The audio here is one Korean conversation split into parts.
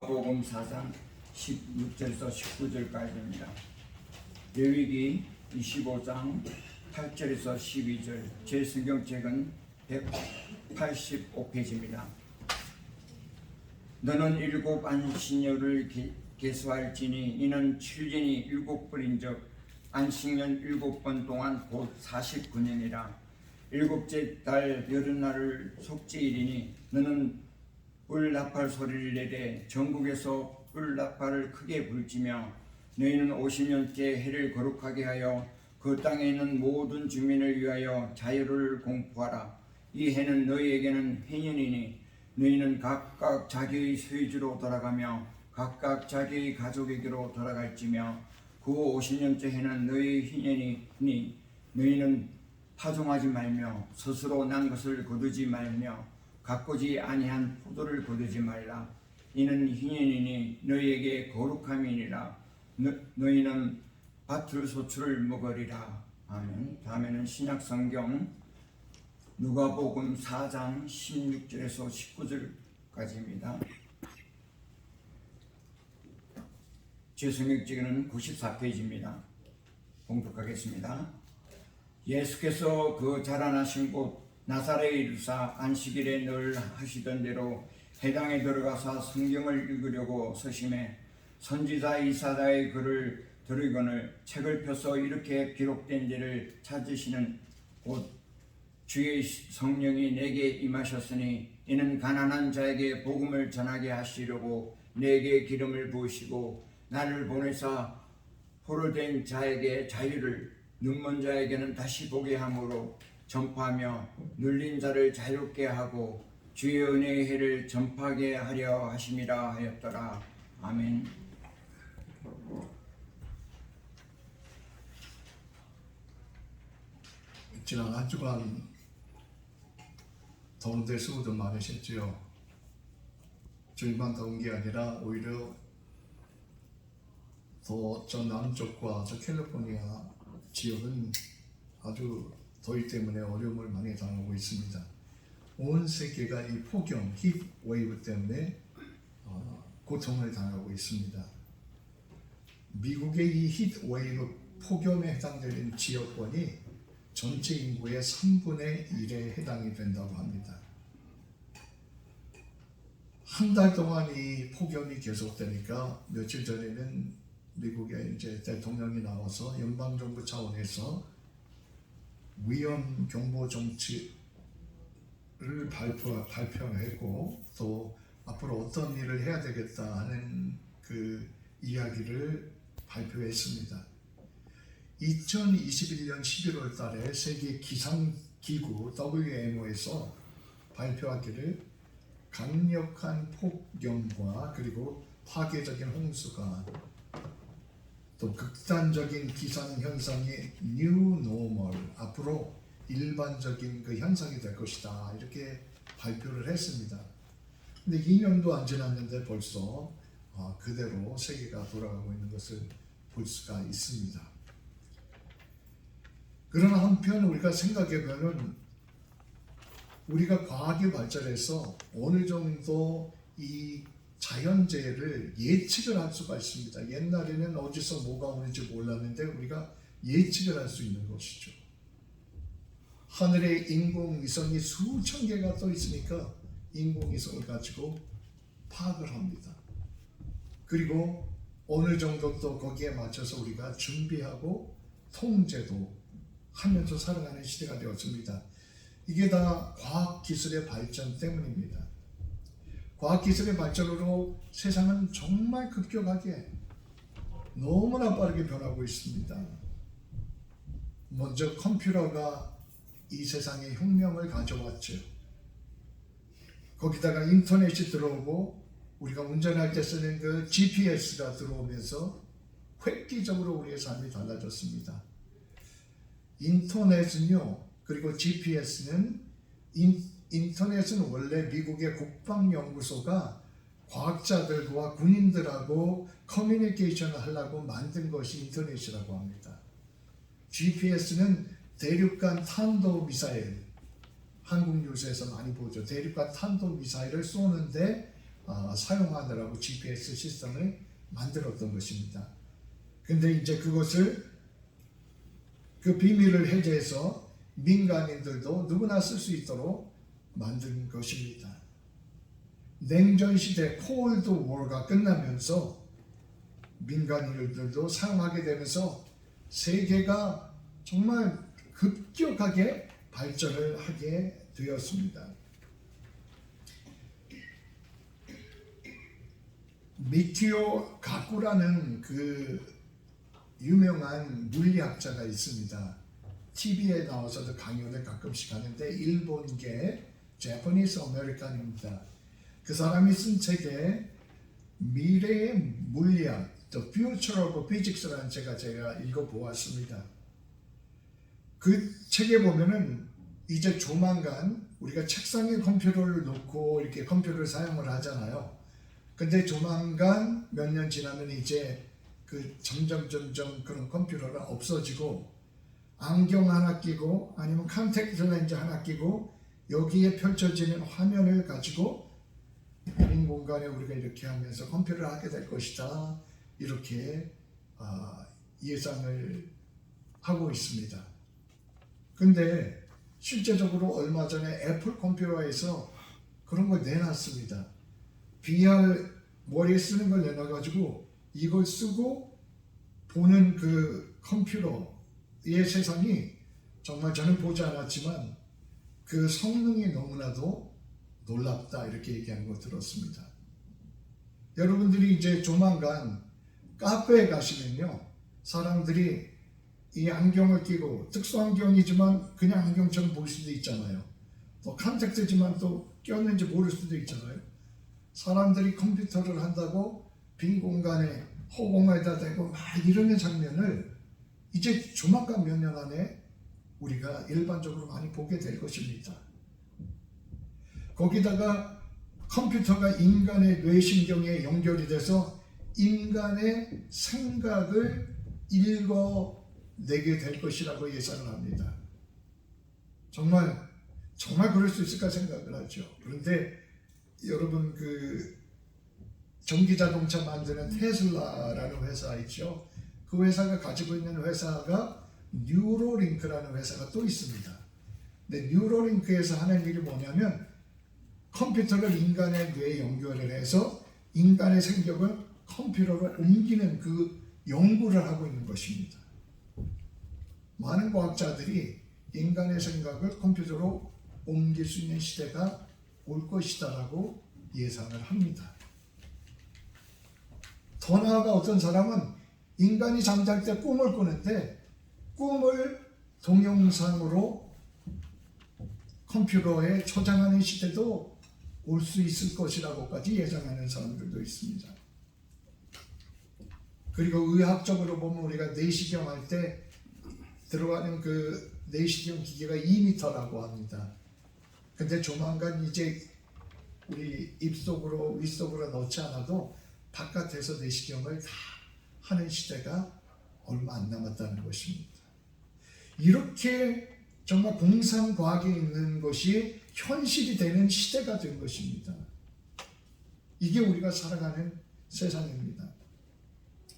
복음 4장 16절에서 19절까지입니다. 레위기 25장 8절에서 12절, 제 성경책은 185페이지입니다. 너는 일곱 안식년을 계수할지니 이는 7년이 7번인즉 안식년 7번 동안 곧 49년이라. 일곱째 달 여름날을 속죄일이니 너는 뿔나팔 소리를 내되 전국에서 뿔나팔을 크게 불지며 너희는 50년째 해를 거룩하게 하여 그 땅에 있는 모든 주민을 위하여 자유를 공포하라. 이 해는 너희에게는 해년이니 너희는 각각 자기의 소유지로 돌아가며 각각 자기의 가족에게로 돌아갈지며 그 50년째 해는 너희의 희년이니 너희는 파종하지 말며 스스로 난 것을 거두지 말며 가꾸지 아니한 포도를 거두지 말라. 이는 희년이니 너희에게 거룩함이니라. 너희는 밭을 소출을 먹으리라. 아멘. 다음에는 신약성경 누가복음 4장 16절에서 19절까지입니다. 제 성경책은 94페이지입니다. 봉독하겠습니다. 예수께서 그 자라나신 곳 나사렛에 이르사 안식일에 늘 하시던 대로 회당에 들어가서 성경을 읽으려고 서심해 선지자 이사야의 글을 들으거늘 책을 펴서 이렇게 기록된 데를 찾으시는 곧 주의 성령이 내게 임하셨으니 이는 가난한 자에게 복음을 전하게 하시려고 내게 기름을 부으시고 나를 보내사 포로된 자에게 자유를, 눈먼 자에게는 다시 보게 함으로 전파하며 눌린 자를 자유롭게 하고 주의 은혜의 해를 전파하게 하려 하심이라 하였더라. 아멘. 지난 한 주간 더운데 수고도 많으셨지요. 저희만 더운 게 아니라 오히려 더 저 남쪽과 저 캘리포니아 지역은 아주 더위 때문에 어려움을 많이 당하고 있습니다. 온 세계가 이 폭염, 히트 웨이브 때문에 고통을 당하고 있습니다. 미국의 이 히트 웨이브 폭염에 해당되는 지역권이 전체 인구의 3분의 1에 해당이 된다고 합니다. 한 달 동안 이 폭염이 계속되니까 며칠 전에는 미국의 이제 대통령이 나와서 연방정부 차원에서 위험 경보 정치를 발표했고 또 앞으로 어떤 일을 해야 되겠다 하는 그 이야기를 발표했습니다. 2021년 11월 달에 세계 기상기구 WMO에서 발표하기를 강력한 폭염과 그리고 파괴적인 홍수가 또 극단적인 기상현상이 New Normal, 앞으로 일반적인 그 현상이 될 것이다 이렇게 발표를 했습니다. 근데 2년도 안 지났는데 벌써 그대로 세계가 돌아가고 있는 것을 볼 수가 있습니다. 그러나 한편 우리가 생각해보면 우리가 과학이 발전해서 어느 정도 이 자연재해를 예측을 할 수가 있습니다. 옛날에는 어디서 뭐가 오는지 몰랐는데 우리가 예측을 할 수 있는 것이죠. 하늘에 인공위성이 수천 개가 떠 있으니까 인공위성을 가지고 파악을 합니다. 그리고 어느 정도 또 거기에 맞춰서 우리가 준비하고 통제도 하면서 살아가는 시대가 되었습니다. 이게 다 과학기술의 발전 때문입니다. 과학기술의 발전으로 세상은 정말 급격하게 너무나 빠르게 변하고 있습니다. 먼저 컴퓨터가 이 세상에 혁명을 가져왔죠. 거기다가 인터넷이 들어오고 우리가 운전할 때 쓰는 그 GPS가 들어오면서 획기적으로 우리의 삶이 달라졌습니다. 인터넷은요, 그리고 GPS는 인터넷은 원래 미국의 국방연구소가 과학자들과 군인들하고 커뮤니케이션을 하려고 만든 것이 인터넷이라고 합니다. GPS는 대륙간 탄도미사일, 한국 뉴스에서 많이 보죠. 대륙간 탄도미사일을 쏘는데 사용하느라고 GPS 시스템을 만들었던 것입니다. 근데 이제 그것을 그 비밀을 해제해서 민간인들도 누구나 쓸 수 있도록 만든 것입니다. 냉전 시대 콜드 워가 끝나면서 민간인들도 사용하게 되면서 세계가 정말 급격하게 발전을 하게 되었습니다. 미키오 가쿠라는 그 유명한 물리학자가 있습니다. TV에 나와서도 강연을 가끔씩 하는데 일본계 Japanese American입니다. 그 사람이 쓴 책에 미래의 물리학, The Future of Physics라는 책을 제가 읽어보았습니다. 그 책에 보면은 이제 조만간 우리가 책상에 컴퓨터를 놓고 이렇게 컴퓨터를 사용을 하잖아요. 근데 조만간 몇 년 지나면 이제 그 점점 그런 컴퓨터가 없어지고 안경 하나 끼고 아니면 컨택트 렌즈 하나 끼고 여기에 펼쳐지는 화면을 가지고 빈 공간에 우리가 이렇게 하면서 컴퓨터를 하게 될 것이다. 이렇게 예상을 하고 있습니다. 근데 실제적으로 얼마 전에 애플 컴퓨터에서 그런 걸 내놨습니다. VR 머리에 쓰는 걸 내놔가지고 이걸 쓰고 보는 그 컴퓨터의 세상이 정말 저는 보지 않았지만 그 성능이 너무나도 놀랍다 이렇게 얘기하는 거 들었습니다. 여러분들이 이제 조만간 카페에 가시면요 사람들이 이 안경을 끼고 특수 안경이지만 그냥 안경처럼 보일 수도 있잖아요. 또 컨택트지만 또 꼈는지 모를 수도 있잖아요. 사람들이 컴퓨터를 한다고 빈 공간에 허공에다 대고 막 이러는 장면을 이제 조만간 몇 년 안에 우리가 일반적으로 많이 보게 될 것입니다. 거기다가 컴퓨터가 인간의 뇌신경에 연결이 돼서 인간의 생각을 읽어내게 될 것이라고 예상을 합니다. 정말 그럴 수 있을까 생각을 하죠. 그런데 여러분 그 전기자동차 만드는 테슬라라는 회사 있죠. 그 회사가 가지고 있는 회사가 뉴로링크라는 회사가 또 있습니다. 근데 뉴로링크에서 하는 일이 뭐냐면 컴퓨터를 인간의 뇌에 연결을 해서 인간의 생각을 컴퓨터로 옮기는 그 연구를 하고 있는 것입니다. 많은 과학자들이 인간의 생각을 컴퓨터로 옮길 수 있는 시대가 올 것이다라고 예상을 합니다. 더 나아가 어떤 사람은 인간이 잠잘 때 꿈을 꾸는데 꿈을 동영상으로 컴퓨터에 저장하는 시대도 올 수 있을 것이라고까지 예상하는 사람들도 있습니다. 그리고 의학적으로 보면 우리가 내시경 할 때 들어가는 그 내시경 기계가 2m라고 합니다. 근데 조만간 이제 우리 입속으로 윗속으로 넣지 않아도 바깥에서 내시경을 다 하는 시대가 얼마 안 남았다는 것입니다. 이렇게 정말 공상과학에 있는 것이 현실이 되는 시대가 된 것입니다. 이게 우리가 살아가는 세상입니다.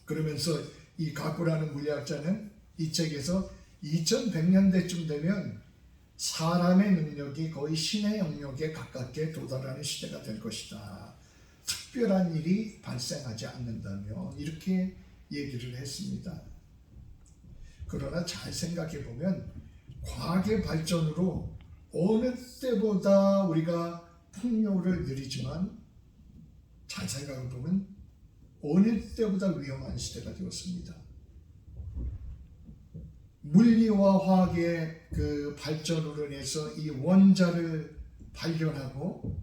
그러면서 이 가쿠라는 물리학자는 이 책에서 2100년대쯤 되면 사람의 능력이 거의 신의 영역에 가깝게 도달하는 시대가 될 것이다. 특별한 일이 발생하지 않는다면 이렇게 얘기를 했습니다. 그러나 잘 생각해 보면 과학의 발전으로 어느 때보다 우리가 풍요를 누리지만 잘 생각해 보면 어느 때보다 위험한 시대가 되었습니다. 물리와 화학의 그 발전으로 인해서 이 원자를 발견하고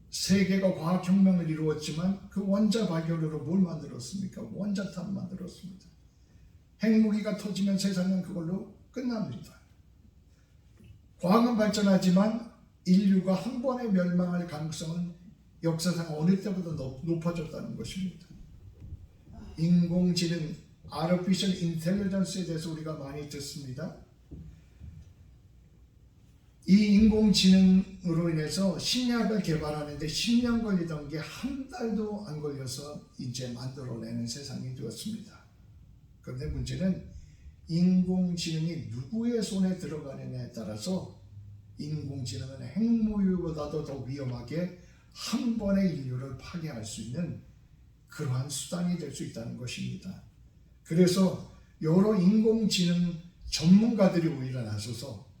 세계가 과학혁명을 이루었지만 그 원자 발견으로 뭘 만들었습니까? 원자탄 만들었습니다. 핵무기가 터지면 세상은 그걸로 끝납니다. 과학은 발전하지만 인류가 한 번에 멸망할 가능성은 역사상 어느 때보다 높아졌다는 것입니다. 인공지능, Artificial Intelligence에 대해서 우리가 많이 듣습니다. 이 인공지능으로 인해서 신약을 개발하는데 10년 걸리던 게 한 달도 안 걸려서 이제 만들어내는 세상이 되었습니다. 그런데 문제는 인공지능이 누구의 손에 들어가느냐에 따라서 인공지능은 핵무기보다도 더 위험하게 한 번에 인류를 파괴할 수 있는 그러한 수단이 될 수 있다는 것입니다. 그래서 여러 인공지능 전문가들이 오히려 나서서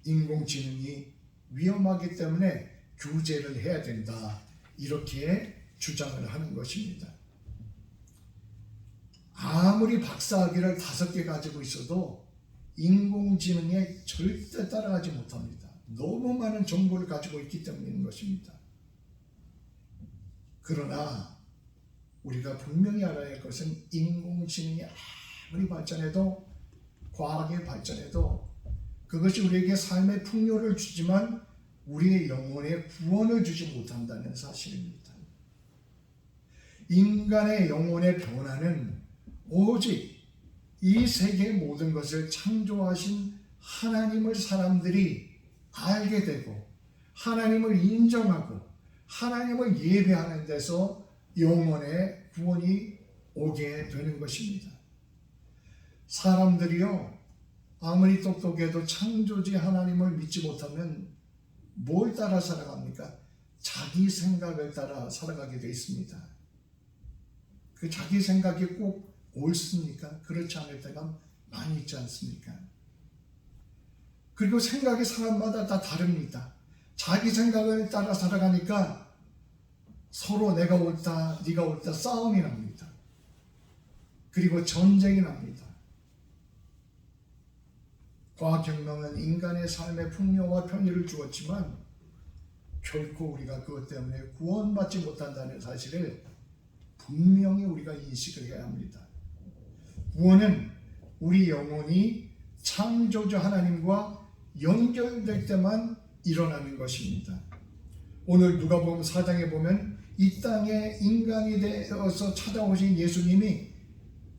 인공지능이 위험하기 때문에 규제를 해야 된다, 이렇게 주장을 하는 것입니다. 아무리 박사학위를 5개 가지고 있어도 인공지능에 절대 따라가지 못합니다. 너무 많은 정보를 가지고 있기 때문인 것입니다. 그러나 우리가 분명히 알아야 할 것은 인공지능이 아무리 발전해도, 과학이 발전해도 그것이 우리에게 삶의 풍요를 주지만 우리의 영혼에 구원을 주지 못한다는 사실입니다. 인간의 영혼의 변화는 오직 이 세계의 모든 것을 창조하신 하나님을 사람들이 알게 되고 하나님을 인정하고 하나님을 예배하는 데서 영혼의 구원이 오게 되는 것입니다. 사람들이요, 아무리 똑똑해도 창조주 하나님을 믿지 못하면 뭘 따라 살아갑니까? 자기 생각을 따라 살아가게 되어 있습니다. 그 자기 생각이 꼭 옳습니까? 그렇지 않을 때가 많이 있지 않습니까? 그리고 생각이 사람마다 다 다릅니다. 자기 생각을 따라 살아가니까 서로 내가 옳다, 네가 옳다 싸움이 납니다. 그리고 전쟁이 납니다. 과학혁명은 인간의 삶의 풍요와 편의를 주었지만 결코 우리가 그것 때문에 구원받지 못한다는 사실을 분명히 우리가 인식을 해야 합니다. 구원은 우리 영혼이 창조주 하나님과 연결될 때만 일어나는 것입니다. 오늘 누가복음 4장에 보면 이 땅에 인간이 되어서 찾아오신 예수님이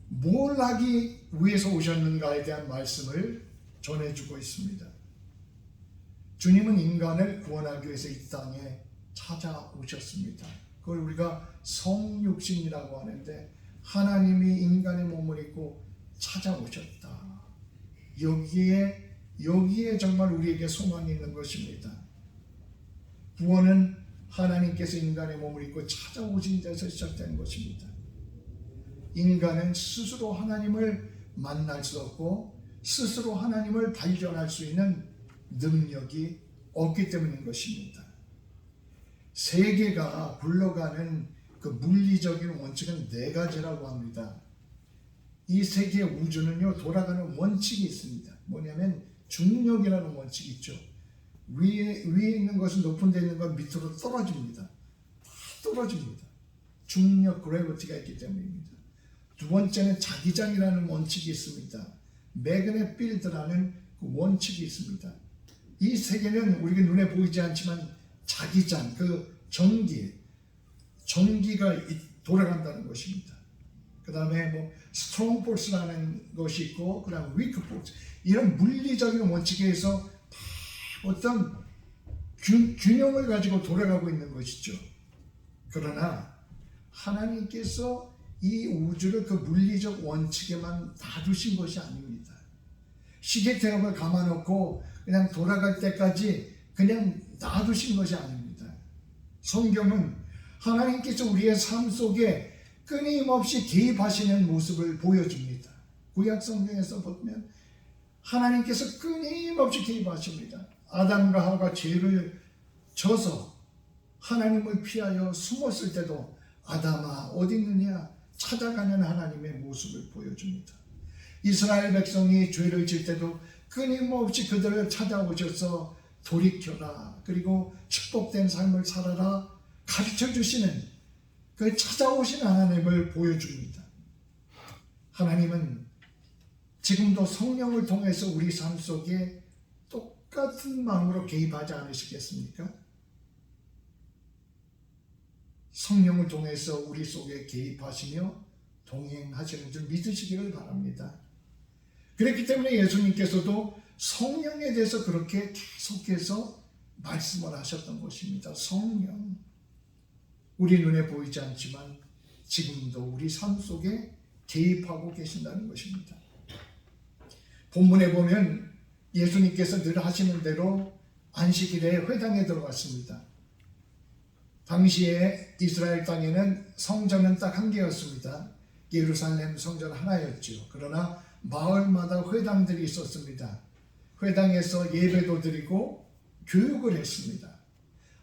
뭘 하기 위해서 오셨는가에 대한 말씀을 전해주고 있습니다. 주님은 인간을 구원하기 위해서 이 땅에 찾아오셨습니다. 그걸 우리가 성육신이라고 하는데 하나님이 인간의 몸을 입고 찾아오셨다. 여기에 정말 우리에게 소망이 있는 것입니다. 구원은 하나님께서 인간의 몸을 입고 찾아오신 데서 시작된 것입니다. 인간은 스스로 하나님을 만날 수 없고 스스로 하나님을 발견할 수 있는 능력이 없기 때문인 것입니다. 세계가 굴러가는 그 물리적인 원칙은 4가지라고 합니다. 이 세계 우주는요, 돌아가는 원칙이 있습니다. 뭐냐면 중력이라는 원칙이 있죠. 위에 있는 것은 높은 데 있는 건 밑으로 떨어집니다. 다 떨어집니다. 중력, 그래비티가 있기 때문입니다. 두 번째는 자기장이라는 원칙이 있습니다. 매그넷 필드라는 그 원칙이 있습니다. 이 세계는 우리가 눈에 보이지 않지만 자기장, 그 전기가 돌아간다는 것입니다. 그 다음에 뭐 스트롱 포스라는 것이 있고, 그 다음에 위크 포스, 이런 물리적인 원칙에 의해서 다 어떤 균형을 가지고 돌아가고 있는 것이죠. 그러나 하나님께서 이 우주를 그 물리적 원칙에만 놔두신 것이 아닙니다. 시계태엽을 감아놓고 그냥 돌아갈 때까지 그냥 놔두신 것이 아닙니다. 성경은 하나님께서 우리의 삶 속에 끊임없이 개입하시는 모습을 보여줍니다. 구약 성경에서 보면 하나님께서 끊임없이 개입하십니다. 아담과 하와가 죄를 져서 하나님을 피하여 숨었을 때도 아담아 어디 있느냐 찾아가는 하나님의 모습을 보여줍니다. 이스라엘 백성이 죄를 질 때도 끊임없이 그들을 찾아오셔서 돌이켜라, 그리고 축복된 삶을 살아라 가르쳐 주시는 그 찾아오신 하나님을 보여줍니다. 하나님은 지금도 성령을 통해서 우리 삶 속에 똑같은 마음으로 개입하지 않으시겠습니까? 성령을 통해서 우리 속에 개입하시며 동행하시는 줄 믿으시기를 바랍니다. 그렇기 때문에 예수님께서도 성령에 대해서 그렇게 계속해서 말씀을 하셨던 것입니다. 성령. 우리 눈에 보이지 않지만 지금도 우리 삶 속에 개입하고 계신다는 것입니다. 본문에 보면 예수님께서 늘 하시는 대로 안식일에 회당에 들어갔습니다. 당시에 이스라엘 땅에는 성전은 딱 한 개였습니다. 예루살렘 성전 하나였죠. 그러나 마을마다 회당들이 있었습니다. 회당에서 예배도 드리고 교육을 했습니다.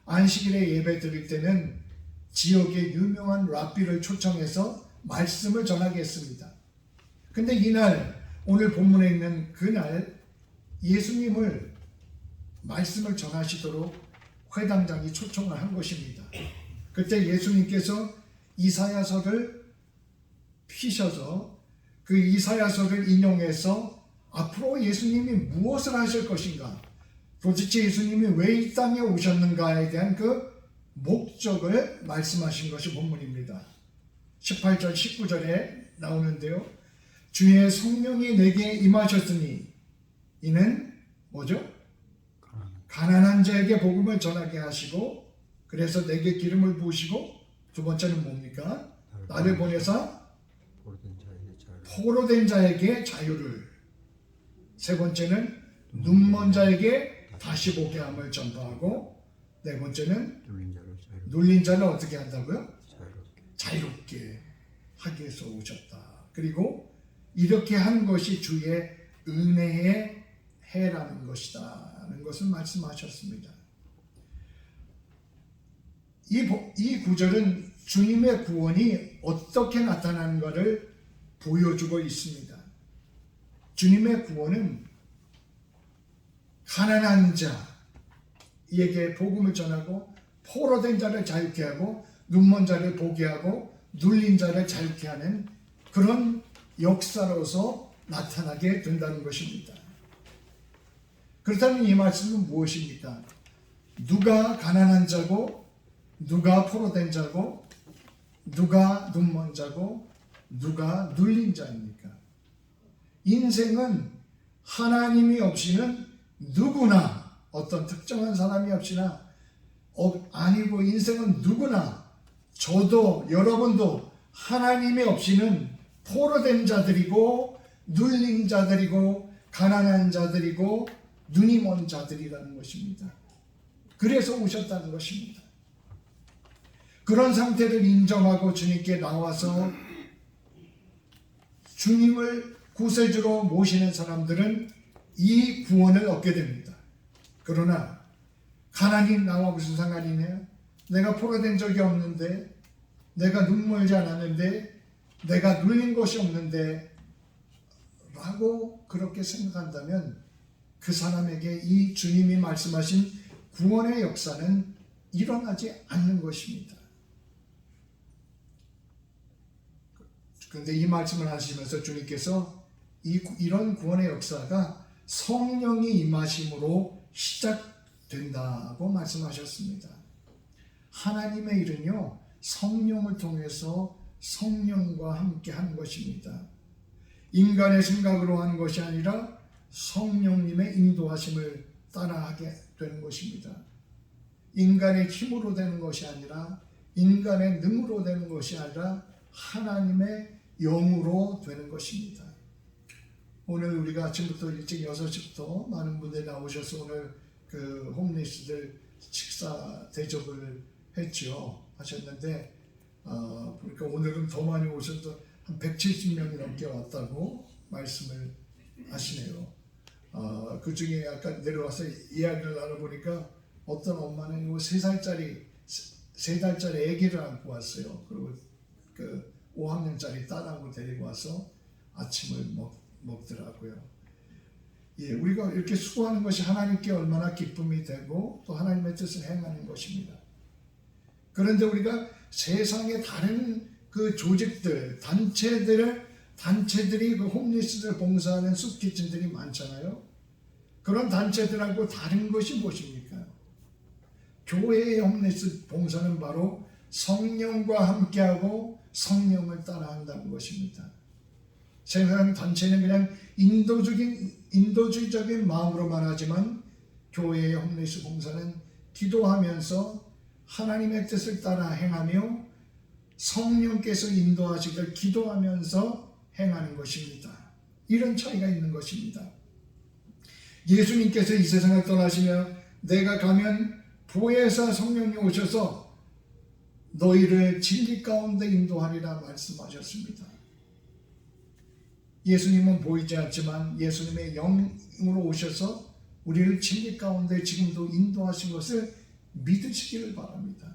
안식일에 예배 드릴 때는 지역의 유명한 랍비를 초청해서 말씀을 전하게 했습니다. 근데 이날 오늘 본문에 있는 그날 예수님을 말씀을 전하시도록 회당장이 초청을 한 것입니다. 그때 예수님께서 이사야서를 피셔서 그 이사야서를 인용해서 앞으로 예수님이 무엇을 하실 것인가, 도대체 예수님이 왜 이 땅에 오셨는가에 대한 그 목적을 말씀하신 것이 본문입니다. 18절 19절에 나오는데요. 주의 성령이 내게 임하셨으니 이는 뭐죠? 가난한 자에게 복음을 전하게 하시고, 그래서 내게 기름을 부으시고, 두 번째는 뭡니까? 나를 보내사 포로된 자에게 자유를, 세 번째는 눈먼 자에게 다시 보게 함을 전파하고, 네 번째는 눌린 자를 어떻게 한다고요? 자유롭게 하기 위해서 오셨다. 그리고 이렇게 하는 것이 주의 은혜의 해라는 것이다 하는 것을 말씀하셨습니다. 이 구절은 주님의 구원이 어떻게 나타나는가를 보여주고 있습니다. 주님의 구원은 가난한 자에게 복음을 전하고, 포로된 자를 자유케 하고, 눈먼 자를 보게 하고, 눌린 자를 자유케 하는 그런 역사로서 나타나게 된다는 것입니다. 그렇다면 이 말씀은 무엇입니까? 누가 가난한 자고, 누가 포로된 자고, 누가 눈먼 자고, 누가 눌린 자입니까? 인생은 하나님이 없이는 누구나, 어떤 특정한 사람이 없이나 아니고, 인생은 누구나, 저도 여러분도 하나님이 없이는 포로된 자들이고, 눌린 자들이고, 가난한 자들이고, 눈이 먼 자들이라는 것입니다. 그래서 오셨다는 것입니다. 그런 상태를 인정하고 주님께 나와서 주님을 구세주로 모시는 사람들은 이 구원을 얻게 됩니다. 그러나 가난이 나와 무슨 상관이냐? 내가 포로된 적이 없는데, 내가 눈물지 않았는데, 내가 눌린 것이 없는데 라고 그렇게 생각한다면 그 사람에게 이 주님이 말씀하신 구원의 역사는 일어나지 않는 것입니다. 그런데 이 말씀을 하시면서 주님께서 이런 구원의 역사가 성령이 임하심으로 시작된다고 말씀하셨습니다. 하나님의 일은요, 성령을 통해서 성령과 함께 하는 것입니다. 인간의 생각으로 하는 것이 아니라 성령님의 인도하심을 따라하게 되는 것입니다. 인간의 힘으로 되는 것이 아니라, 인간의 능으로 되는 것이 아니라 하나님의 영으로 되는 것입니다. 오늘 우리가 아침부터 일찍 6시부터 많은 분들이 나오셔서 오늘 그 홈리스들 식사 대접을 하셨는데, 그러니까 오늘은 더 많이 오셔서 한 170명이 넘게 왔다고 말씀을 하시네요. 그 중에 아까 내려와서 이야기를 나눠보니까 어떤 엄마는 요 3달짜리 아기를 안고 왔어요. 그리고 그 5학년짜리 딸하고 데리고 와서 아침을 먹더라고요. 예, 우리가 이렇게 수고하는 것이 하나님께 얼마나 기쁨이 되고 또 하나님의 뜻을 행하는 것입니다. 그런데 우리가 세상의 다른 그 조직들, 단체들이 그 홈리스를 봉사하는 숲키친들이 많잖아요. 그런 단체들하고 다른 것이 무엇입니까? 교회의 홈리스 봉사는 바로 성령과 함께하고 성령을 따라한다는 것입니다. 세상 단체는 그냥 인도적인 인도주의적인 마음으로만 하지만 교회의 홈리스 봉사는 기도하면서 하나님의 뜻을 따라 행하며 성령께서 인도하시길 기도하면서 행하는 것입니다. 이런 차이가 있는 것입니다. 예수님께서 이 세상을 떠나시며 내가 가면 보혜사 성령이 오셔서 너희를 진리 가운데 인도하리라 말씀하셨습니다. 예수님은 보이지 않지만 예수님의 영으로 오셔서 우리를 진리 가운데 지금도 인도하신 것을 믿으시기를 바랍니다.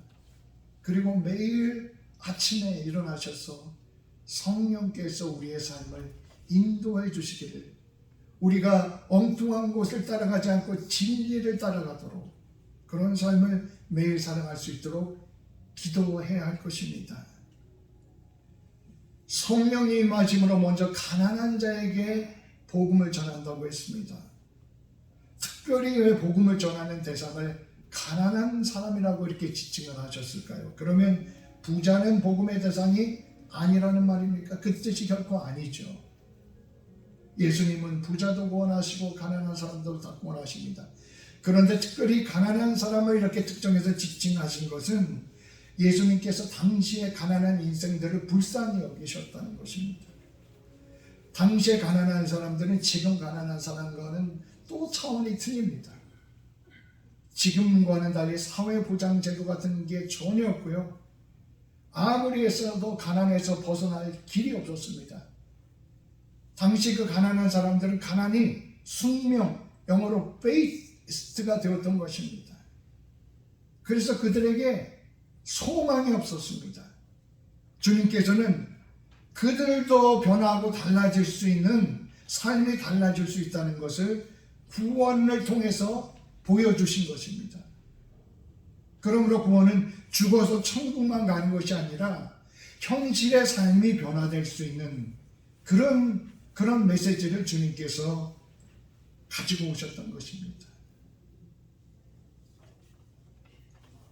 그리고 매일 아침에 일어나셔서 성령께서 우리의 삶을 인도해 주시기를, 우리가 엉뚱한 곳을 따라가지 않고 진리를 따라가도록 그런 삶을 매일 살아갈 수 있도록 기도해야 할 것입니다. 성령이 임하심으로 먼저 가난한 자에게 복음을 전한다고 했습니다. 특별히 왜 복음을 전하는 대상을 가난한 사람이라고 이렇게 지칭을 하셨을까요? 그러면 부자는 복음의 대상이 아니라는 말입니까? 그 뜻이 결코 아니죠. 예수님은 부자도 구원하시고 가난한 사람도 다 구원하십니다. 그런데 특별히 가난한 사람을 이렇게 특정해서 지칭하신 것은 예수님께서 당시의 가난한 인생들을 불쌍히 여기셨다는 것입니다. 당시에 가난한 사람들은 지금 가난한 사람과는 또 차원이 틀립니다. 지금과는 달리 사회보장제도 같은 게 전혀 없고요. 아무리 했어도 가난에서 벗어날 길이 없었습니다. 당시 그 가난한 사람들은 가난이 숙명, 영어로 페이스트가 되었던 것입니다. 그래서 그들에게 소망이 없었습니다. 주님께서는 그들도 변하고 달라질 수 있는 삶이 달라질 수 있다는 것을 구원을 통해서 보여주신 것입니다. 그러므로 구원은 죽어서 천국만 가는 것이 아니라 현실의 삶이 변화될 수 있는 그런 메시지를 주님께서 가지고 오셨던 것입니다.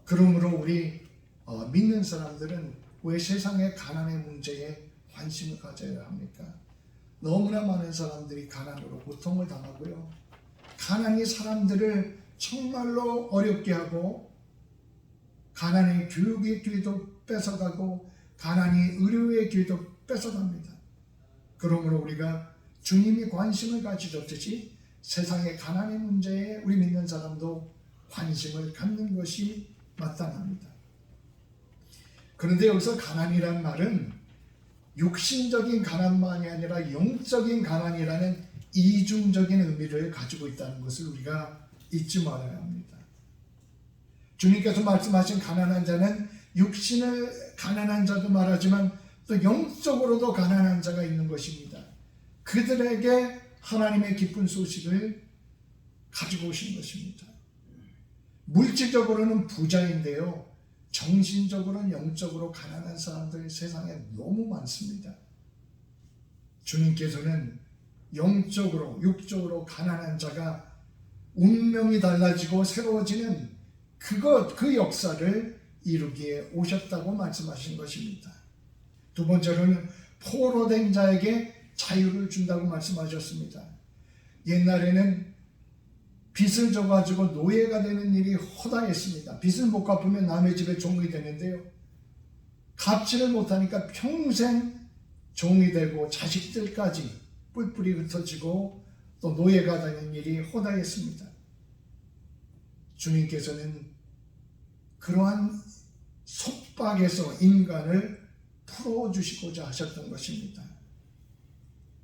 그러므로 우리 믿는 사람들은 왜 세상의 가난의 문제에 관심을 가져야 합니까? 너무나 많은 사람들이 가난으로 고통을 당하고요. 가난이 사람들을 정말로 어렵게 하고, 가난이 교육의 기회도 뺏어가고, 가난이 의료의 기회도 뺏어갑니다. 그러므로 우리가 주님이 관심을 가지셨듯이 세상의 가난의 문제에 우리 믿는 사람도 관심을 갖는 것이 마땅합니다. 그런데 여기서 가난이란 말은 육신적인 가난만이 아니라 영적인 가난이라는 이중적인 의미를 가지고 있다는 것을 우리가 잊지 말아야 합니다. 주님께서 말씀하신 가난한 자는 육신을 가난한 자도 말하지만 또 영적으로도 가난한 자가 있는 것입니다. 그들에게 하나님의 기쁜 소식을 가지고 오신 것입니다. 물질적으로는 부자인데요, 정신적으로는 영적으로 가난한 사람들이 세상에 너무 많습니다. 주님께서는 영적으로, 육적으로 가난한 자가 운명이 달라지고 새로워지는 그 역사를 이루기에 오셨다고 말씀하신 것입니다. 두 번째로는 포로된 자에게 자유를 준다고 말씀하셨습니다. 옛날에는 빚을 져가지고 노예가 되는 일이 허다했습니다. 빚을 못 갚으면 남의 집에 종이 되는데요, 갚지를 못하니까 평생 종이 되고 자식들까지 뿔뿔이 흩어지고 또 노예가 되는 일이 허다했습니다. 주님께서는 그러한 속박에서 인간을 풀어주시고자 하셨던 것입니다.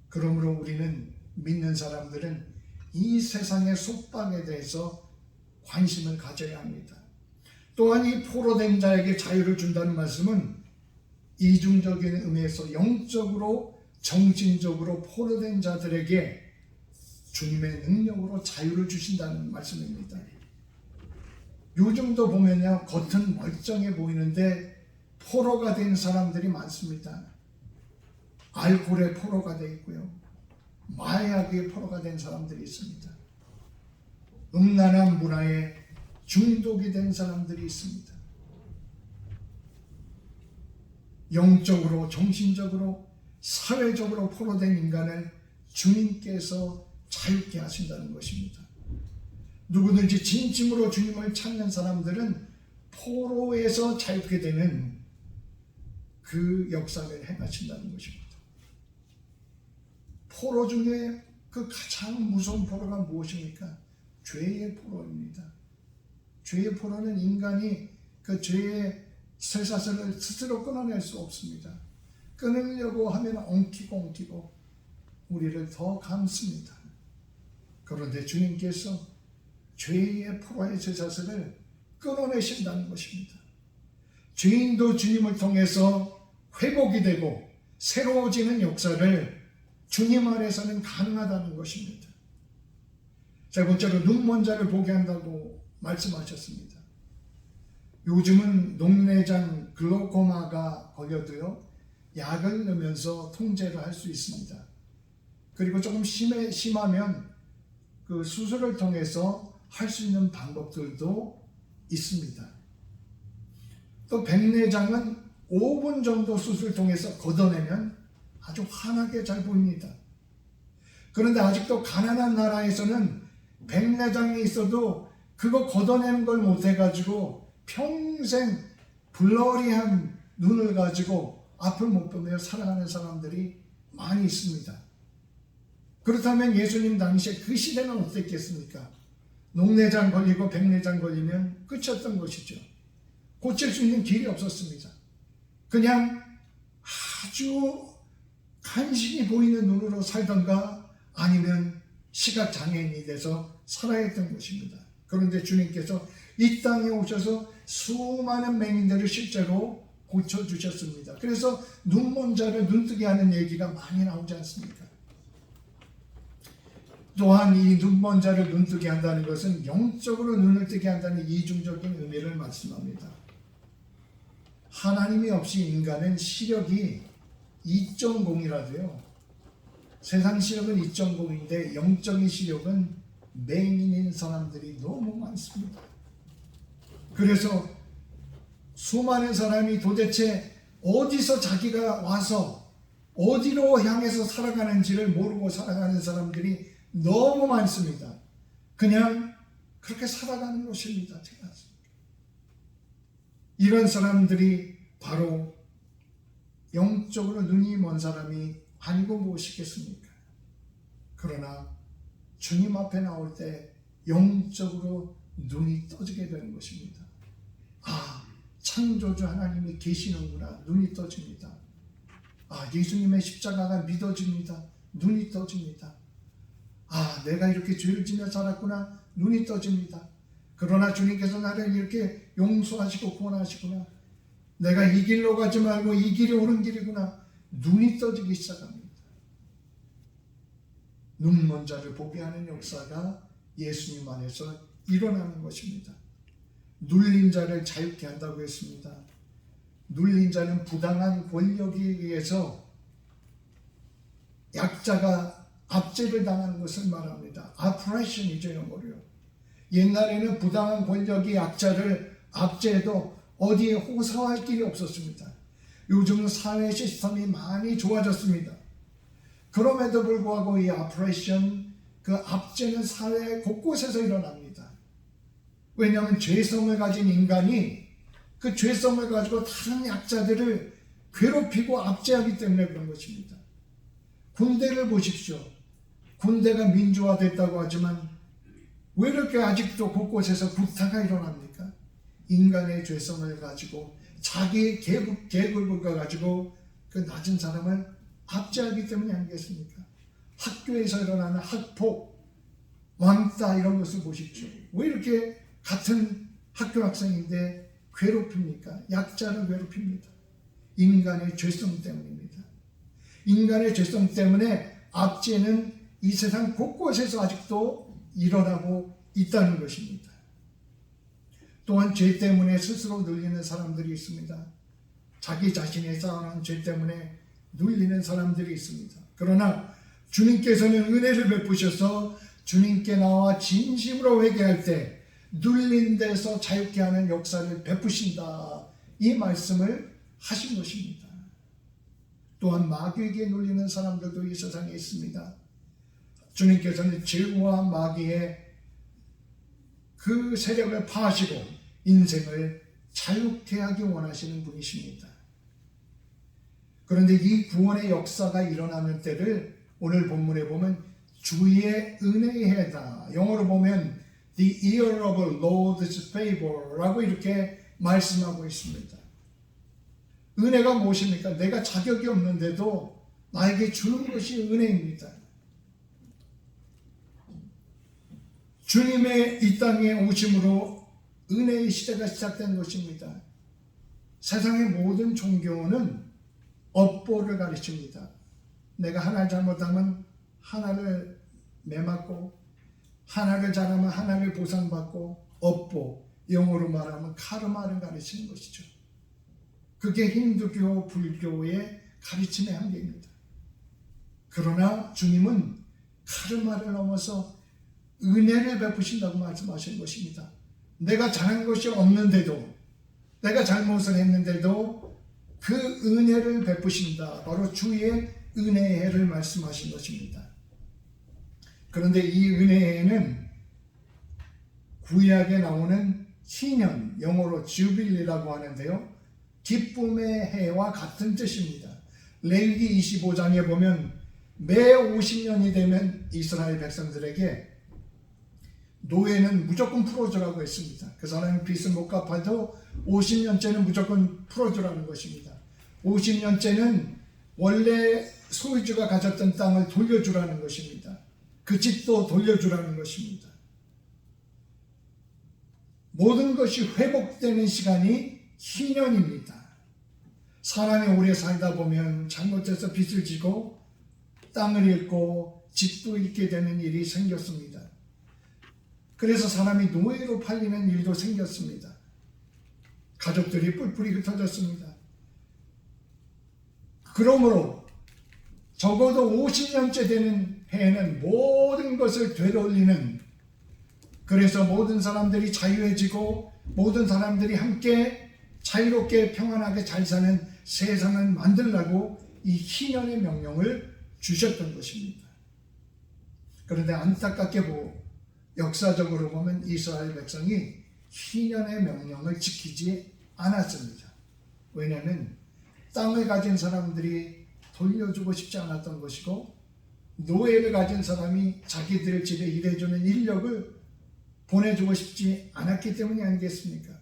그러므로 우리는, 믿는 사람들은 이 세상의 속박에 대해서 관심을 가져야 합니다. 또한 이 포로된 자에게 자유를 준다는 말씀은 이중적인 의미에서 영적으로, 정신적으로 포로된 자들에게 주님의 능력으로 자유를 주신다는 말씀입니다. 요즘도 보면요, 겉은 멀쩡해 보이는데 포로가 된 사람들이 많습니다. 알코올에 포로가 되어 있고요, 마약에 포로가 된 사람들이 있습니다. 음란한 문화에 중독이 된 사람들이 있습니다. 영적으로, 정신적으로, 사회적으로 포로된 인간을 주님께서 자유케 하신다는 것입니다. 누구든지 진심으로 주님을 찾는 사람들은 포로에서 자유케 되는 그 역사를 행하신다는 것입니다. 포로 중에 그 가장 무서운 포로가 무엇입니까? 죄의 포로입니다. 죄의 포로는 인간이 그 죄의 쇠사슬을 스스로 끊어낼 수 없습니다. 끊으려고 하면 엉키고 우리를 더 감습니다. 그런데 주님께서 죄의 포로의 쇠사슬을 끊어내신다는 것입니다. 죄인도 주님을 통해서 회복이 되고 새로워지는 역사를 주님 안에서는 가능하다는 것입니다. 세 번째로 눈먼 자를 보게 한다고 말씀하셨습니다. 요즘은 녹내장 글로코마가 걸려도요, 약을 넣으면서 통제를 할 수 있습니다. 그리고 조금 심하면 그 수술을 통해서 할 수 있는 방법들도 있습니다. 또 백내장은 5분 정도 수술을 통해서 걷어내면 아주 환하게 잘 보입니다. 그런데 아직도 가난한 나라에서는 백내장이 있어도 그거 걷어내는 걸 못해가지고 평생 블러리한 눈을 가지고 앞을 못 보며 살아가는 사람들이 많이 있습니다. 그렇다면 예수님 당시에 그 시대는 어땠겠습니까? 녹내장 걸리고 백내장 걸리면 끝이었던 것이죠. 고칠 수 있는 길이 없었습니다. 그냥 아주 간신히 보이는 눈으로 살던가 아니면 시각장애인이 돼서 살아야 했던 것입니다. 그런데 주님께서 이 땅에 오셔서 수많은 맹인들을 실제로 고쳐주셨습니다. 그래서 눈먼 자를 눈뜨게 하는 얘기가 많이 나오지 않습니까? 또한 이 눈먼 자를 눈뜨게 한다는 것은 영적으로 눈을 뜨게 한다는 이중적인 의미를 말씀합니다. 하나님이 없이 인간은 시력이 2.0이라도요. 세상 시력은 2.0인데 영적인 시력은 맹인인 사람들이 너무 많습니다. 그래서 수많은 사람이 도대체 어디서 자기가 와서 어디로 향해서 살아가는지를 모르고 살아가는 사람들이 너무 많습니다. 그냥 그렇게 살아가는 것입니다. 이런 사람들이 바로 영적으로 눈이 먼 사람이 아니고 무엇이겠습니까? 그러나 주님 앞에 나올 때 영적으로 눈이 떠지게 되는 것입니다. 아, 창조주 하나님이 계시는구나. 눈이 떠집니다. 아, 예수님의 십자가가 믿어집니다. 눈이 떠집니다. 아, 내가 이렇게 죄를 지며 살았구나. 눈이 떠집니다. 그러나 주님께서 나를 이렇게 용서하시고 구원하시구나. 내가 이 길로 가지 말고 이 길이 옳은 길이구나. 눈이 떠지기 시작합니다. 눈먼 자를 보게 하는 역사가 예수님 안에서 일어나는 것입니다. 눌린 자를 자유케 한다고 했습니다. 눌린 자는 부당한 권력에 의해서 약자가 압제를 당하는 것을 말합니다. 아프레션이죠, 영어로요. 옛날에는 부당한 권력이 약자를 압제해도 어디에 호소할 길이 없었습니다. 요즘은 사회 시스템이 많이 좋아졌습니다. 그럼에도 불구하고 이 아프레션, 그 압제는 사회 곳곳에서 일어납니다. 왜냐하면 죄성을 가진 인간이 그 죄성을 가지고 다른 약자들을 괴롭히고 압제하기 때문에 그런 것입니다. 군대를 보십시오. 군대가 민주화됐다고 하지만 왜 이렇게 아직도 곳곳에서 구타가 일어납니까? 인간의 죄성을 가지고 자기 계급을 가지고 그 낮은 사람을 압제하기 때문이 아니겠습니까? 학교에서 일어나는 학폭, 왕따 이런 것을 보십시오. 왜 이렇게 같은 학교 학생인데 괴롭힙니까? 약자를 괴롭힙니다. 인간의 죄성 때문입니다. 인간의 죄성 때문에 압제는 이 세상 곳곳에서 아직도 일어나고 있다는 것입니다. 또한 죄 때문에 스스로 눌리는 사람들이 있습니다. 자기 자신의 쌓아놓은 죄 때문에 눌리는 사람들이 있습니다. 그러나 주님께서는 은혜를 베푸셔서 주님께 나와 진심으로 회개할 때 눌린 데서 자유케 하는 역사를 베푸신다. 이 말씀을 하신 것입니다. 또한 마귀에게 눌리는 사람들도 이 세상에 있습니다. 주님께서는 죄와 마귀의 그 세력을 파하시고 인생을 자유케 하기 원하시는 분이십니다. 그런데 이 구원의 역사가 일어나는 때를 오늘 본문에 보면 주의 은혜의 해다. 영어로 보면 The year of the Lord's favor 라고 이렇게 말씀하고 있습니다. 은혜가 무엇입니까? 내가 자격이 없는데도 나에게 주는 것이 은혜입니다. 주님의 이 땅에 오심으로 은혜의 시대가 시작된 것입니다. 세상의 모든 종교는 업보를 가르칩니다. 내가 하나를 잘못하면 하나를 매맞고, 하나를 잘하면 하나를 보상받고, 업보, 영어로 말하면 카르마를 가르치는 것이죠. 그게 힌두교, 불교의 가르침의 한계입니다. 그러나 주님은 카르마를 넘어서 은혜를 베푸신다고 말씀하신 것입니다. 내가 잘한 것이 없는데도, 내가 잘못을 했는데도 그 은혜를 베푸신다. 바로 주의 은혜의 해를 말씀하신 것입니다. 그런데 이 은혜에는 구약에 나오는 희년, 영어로 주빌리라고 하는데요, 기쁨의 해와 같은 뜻입니다. 레위기 25장에 보면 매 50년이 되면 이스라엘 백성들에게 노예는 무조건 풀어주라고 했습니다. 그 사람이 빚을 못 갚아도 50년째는 무조건 풀어주라는 것입니다. 50년째는 원래 소유주가 가졌던 땅을 돌려주라는 것입니다. 그 집도 돌려주라는 것입니다. 모든 것이 회복되는 시간이 희년입니다. 사람이 오래 살다 보면 잘못해서 빚을 지고 땅을 잃고 집도 잃게 되는 일이 생겼습니다. 그래서 사람이 노예로 팔리는 일도 생겼습니다. 가족들이 뿔뿔이 흩어졌습니다. 그러므로 적어도 50년째 되는 해에는 모든 것을 되돌리는, 그래서 모든 사람들이 자유해지고 모든 사람들이 함께 자유롭게 평안하게 잘 사는 세상을 만들라고 이 희년의 명령을 주셨던 것입니다. 그런데 안타깝게 역사적으로 보면 이스라엘 백성이 희년의 명령을 지키지 않았습니다. 왜냐하면 땅을 가진 사람들이 돌려주고 싶지 않았던 것이고, 노예를 가진 사람이 자기들 집에 일해주는 인력을 보내주고 싶지 않았기 때문이 아니겠습니까?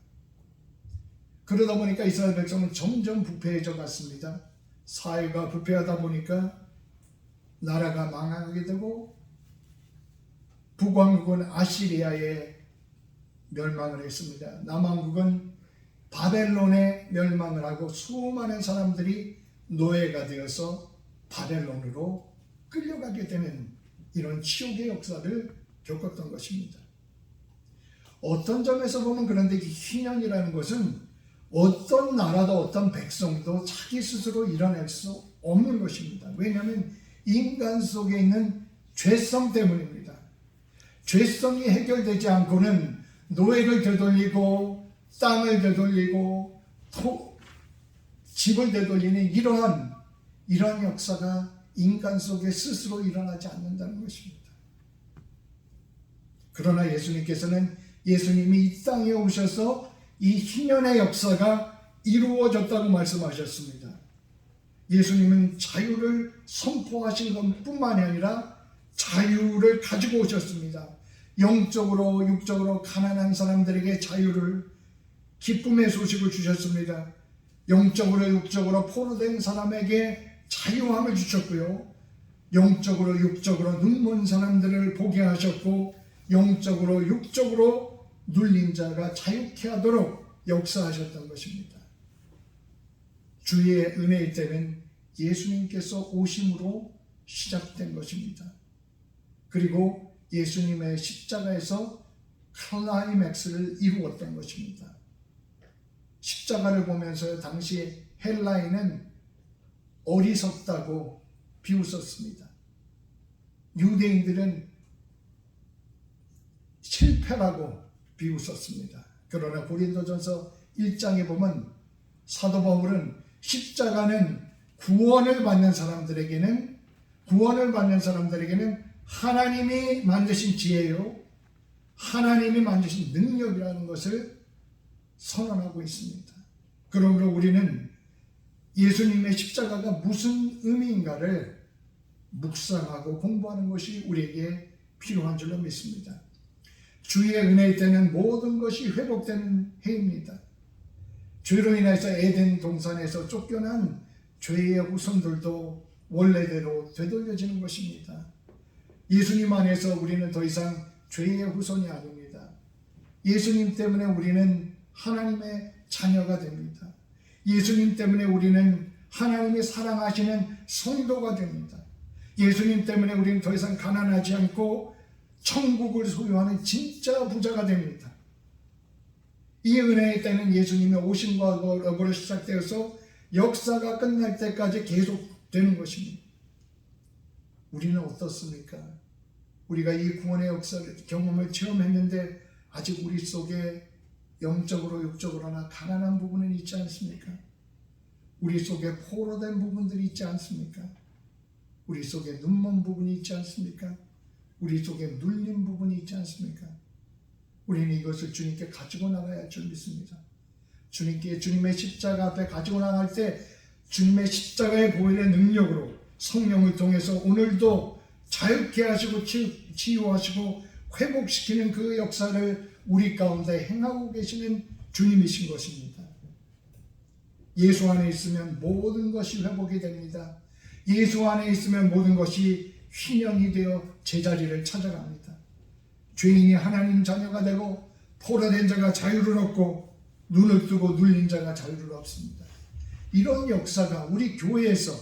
그러다 보니까 이스라엘 백성은 점점 부패해져 갔습니다. 사회가 부패하다 보니까 나라가 망하게 되고, 북왕국은 아시리아에 멸망을 했습니다. 남왕국은 바벨론에 멸망을 하고 수많은 사람들이 노예가 되어서 바벨론으로 끌려가게 되는 이런 치욕의 역사를 겪었던 것입니다. 어떤 점에서 보면 그런데 이 희년이라는 것은 어떤 나라도 어떤 백성도 자기 스스로 일어날 수 없는 것입니다. 왜냐하면 인간 속에 있는 죄성 때문입니다. 죄성이 해결되지 않고는 노예를 되돌리고 땅을 되돌리고 집을 되돌리는 이러한 역사가 인간 속에 스스로 일어나지 않는다는 것입니다. 그러나 예수님이 이 땅에 오셔서 이 희년의 역사가 이루어졌다고 말씀하셨습니다. 예수님은 자유를 선포하신 것뿐만이 아니라 자유를 가지고 오셨습니다. 영적으로 육적으로 가난한 사람들에게 자유를, 기쁨의 소식을 주셨습니다. 영적으로 육적으로 포로된 사람에게 자유함을 주셨고요. 영적으로 육적으로 눈먼 사람들을 보게 하셨고, 영적으로 육적으로 눌린 자가 자유케 하도록 역사하셨던 것입니다. 주의 은혜일 때는 예수님께서 오심으로 시작된 것입니다. 그리고 예수님의 십자가에서 클라이맥스를 이루었던 것입니다. 십자가를 보면서 당시 헬라인은 어리석다고 비웃었습니다. 유대인들은 실패라고 비웃었습니다. 그러나 고린도전서 1장에 보면 사도 바울은 십자가는 구원을 받는 사람들에게는 하나님이 만드신 지혜요, 하나님이 만드신 능력이라는 것을 선언하고 있습니다. 그러므로 우리는 예수님의 십자가가 무슨 의미인가를 묵상하고 공부하는 것이 우리에게 필요한 줄로 믿습니다. 주의 은혜일 때는 모든 것이 회복되는 해입니다. 죄로 인해서 에덴 동산에서 쫓겨난 죄의 후손들도 원래대로 되돌려지는 것입니다. 예수님 안에서 우리는 더 이상 죄의 후손이 아닙니다. 예수님 때문에 우리는 하나님의 자녀가 됩니다. 예수님 때문에 우리는 하나님이 사랑하시는 성도가 됩니다. 예수님 때문에 우리는 더 이상 가난하지 않고 천국을 소유하는 진짜 부자가 됩니다. 이 은혜의 때는 예수님의 오심과 더불어 시작되어서 역사가 끝날 때까지 계속되는 것입니다. 우리는 어떻습니까? 우리가 이 구원의 역사를 경험을 체험했는데 아직 우리 속에 영적으로 육적으로나 가난한 부분은 있지 않습니까? 우리 속에 포로된 부분들이 있지 않습니까? 우리 속에 눈먼 부분이 있지 않습니까? 우리 속에 눌린 부분이 있지 않습니까? 우리는 이것을 주님께 가지고 나가야 할 줄 믿습니다. 주님께 주님의 십자가 앞에 가지고 나갈 때 주님의 십자가의 보혈의 능력으로 성령을 통해서 오늘도 자유케 하시고 치유하시고 회복시키는 그 역사를 우리 가운데 행하고 계시는 주님이신 것입니다. 예수 안에 있으면 모든 것이 회복이 됩니다. 예수 안에 있으면 모든 것이 휘년이 되어 제자리를 찾아갑니다. 죄인이 하나님 자녀가 되고 포로된 자가 자유를 얻고 눈을 뜨고 눌린 자가 자유를 얻습니다. 이런 역사가 우리 교회에서,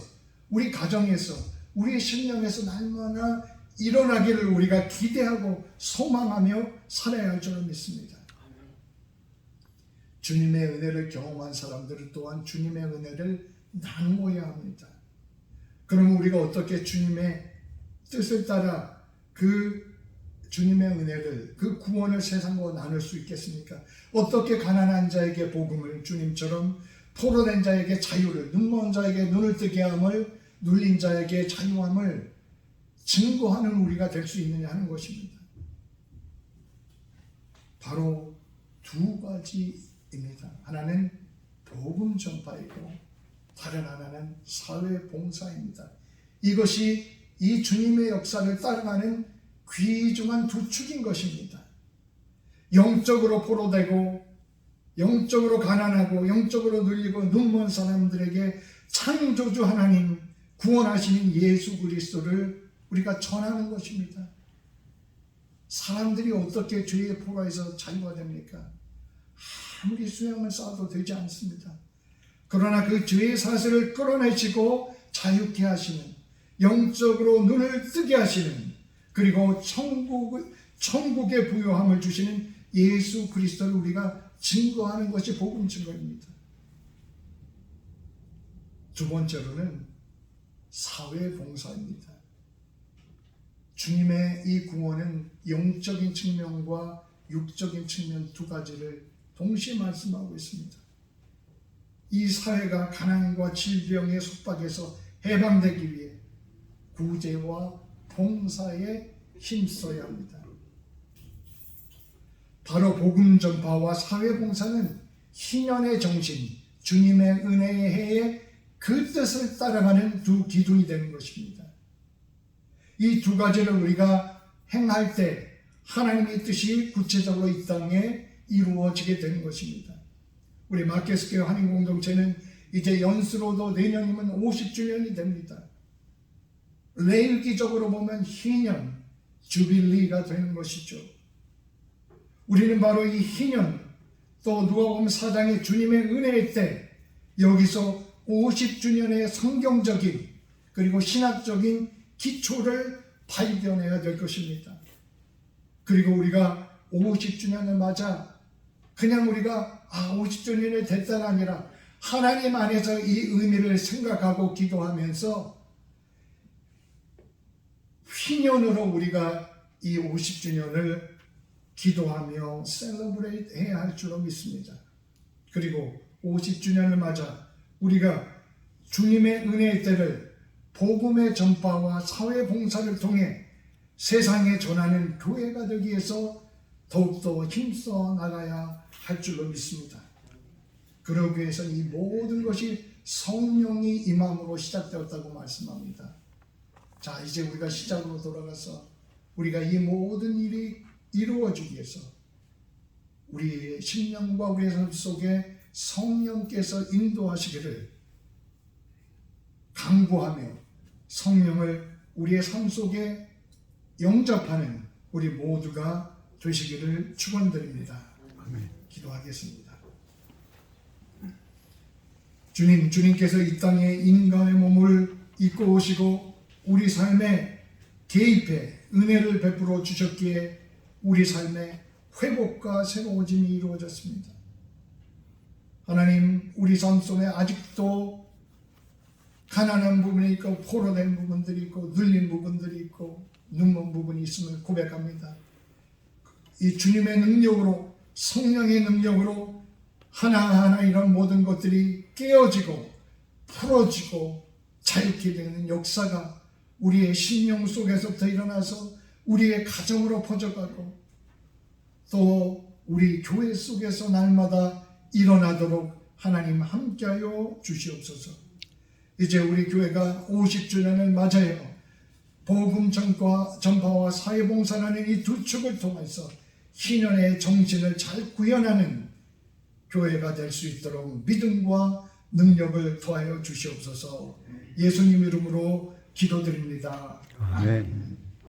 우리 가정에서, 우리 신령에서 날마다 일어나기를 우리가 기대하고 소망하며 살아야 할 줄을 믿습니다. 주님의 은혜를 경험한 사람들은 또한 주님의 은혜를 나누어야 합니다. 그러면 우리가 어떻게 주님의 뜻을 따라 그 주님의 은혜를, 그 구원을 세상과 나눌 수 있겠습니까? 어떻게 가난한 자에게 복음을, 주님처럼 포로된 자에게 자유를, 눈먼 자에게 눈을 뜨게 함을, 눌린 자에게 자유함을 증거하는 우리가 될 수 있느냐 하는 것입니다. 바로 두 가지입니다. 하나는 복음 전파이고 다른 하나는 사회 봉사입니다. 이것이 이 주님의 역사를 따라가는 귀중한 두 축인 것입니다. 영적으로 포로되고 영적으로 가난하고 영적으로 눌리고 눈먼 사람들에게 창조주 하나님, 구원하시는 예수 그리스도를 우리가 전하는 것입니다. 사람들이 어떻게 죄의 포로에서 자유가 됩니까? 아무리 수양을 쌓아도 되지 않습니다. 그러나 그 죄의 사슬을 끌어내시고 자유케 하시는, 영적으로 눈을 뜨게 하시는, 그리고 천국의 부요함을 주시는 예수 그리스도를 우리가 증거하는 것이 복음 증거입니다. 두 번째로는 사회 봉사입니다. 주님의 이 구원은 영적인 측면과 육적인 측면 두 가지를 동시에 말씀하고 있습니다. 이 사회가 가난과 질병의 속박에서 해방되기 위해 구제와 봉사에 힘써야 합니다. 바로 복음 전파와 사회 봉사는 희년의 정신, 주님의 은혜의 해에 그 뜻을 따라가는 두 기둥이 되는 것입니다. 이 두 가지를 우리가 행할 때 하나님의 뜻이 구체적으로 이 땅에 이루어지게 되는 것입니다. 우리 마켓스퀘어 한인공동체는 이제 연수로도 내년이면 50주년이 됩니다. 레일기적으로 보면 희년, 주빌리가 되는 것이죠. 우리는 바로 이 희년, 또 누가복음 4장의 주님의 은혜의 때 여기서 50주년의 성경적인 그리고 신학적인 기초를 발견해야 될 것입니다. 그리고 우리가 50주년을 맞아 그냥 우리가 50주년이 됐다가 아니라 하나님 안에서 이 의미를 생각하고 기도하면서 휘년으로 우리가 이 50주년을 기도하며 셀러브레이트 해야 할 줄로 믿습니다. 그리고 50주년을 맞아 우리가 주님의 은혜의 때를 복음의 전파와 사회 봉사를 통해 세상에 전하는 교회가 되기 위해서 더욱더 힘써 나가야 할 줄로 믿습니다. 그러기 위해서 이 모든 것이 성령이 임함으로 시작되었다고 말씀합니다. 자, 이제 우리가 시작으로 돌아가서 우리가 이 모든 일이 이루어지기 위해서 우리의 심령과 우리의 삶 속에 성령께서 인도하시기를 강구하며 성령을 우리의 삶 속에 영접하는 우리 모두가 되시기를 축원드립니다. 기도하겠습니다. 주님께서 이 땅에 인간의 몸을 입고 오시고 우리 삶에 개입해 은혜를 베풀어 주셨기에 우리 삶에 회복과 새로워짐이 이루어졌습니다. 하나님, 우리 삶 속에 아직도 가난한 부분이 있고 포로된 부분들이 있고 눌린 부분들이 있고 눈먼 부분이 있음을 고백합니다. 이 주님의 능력으로, 성령의 능력으로 하나하나 이런 모든 것들이 깨어지고 풀어지고 자유케 되는 역사가 우리의 심령 속에서부터 일어나서 우리의 가정으로 퍼져가고 또 우리 교회 속에서 날마다 일어나도록 하나님 함께하여 주시옵소서. 이제 우리 교회가 50주년을 맞아요. 복음 전파와 사회봉사라는 이 두 축을 통해서 희년의 정신을 잘 구현하는 교회가 될 수 있도록 믿음과 능력을 더하여 주시옵소서. 예수님 이름으로 기도드립니다. 아멘.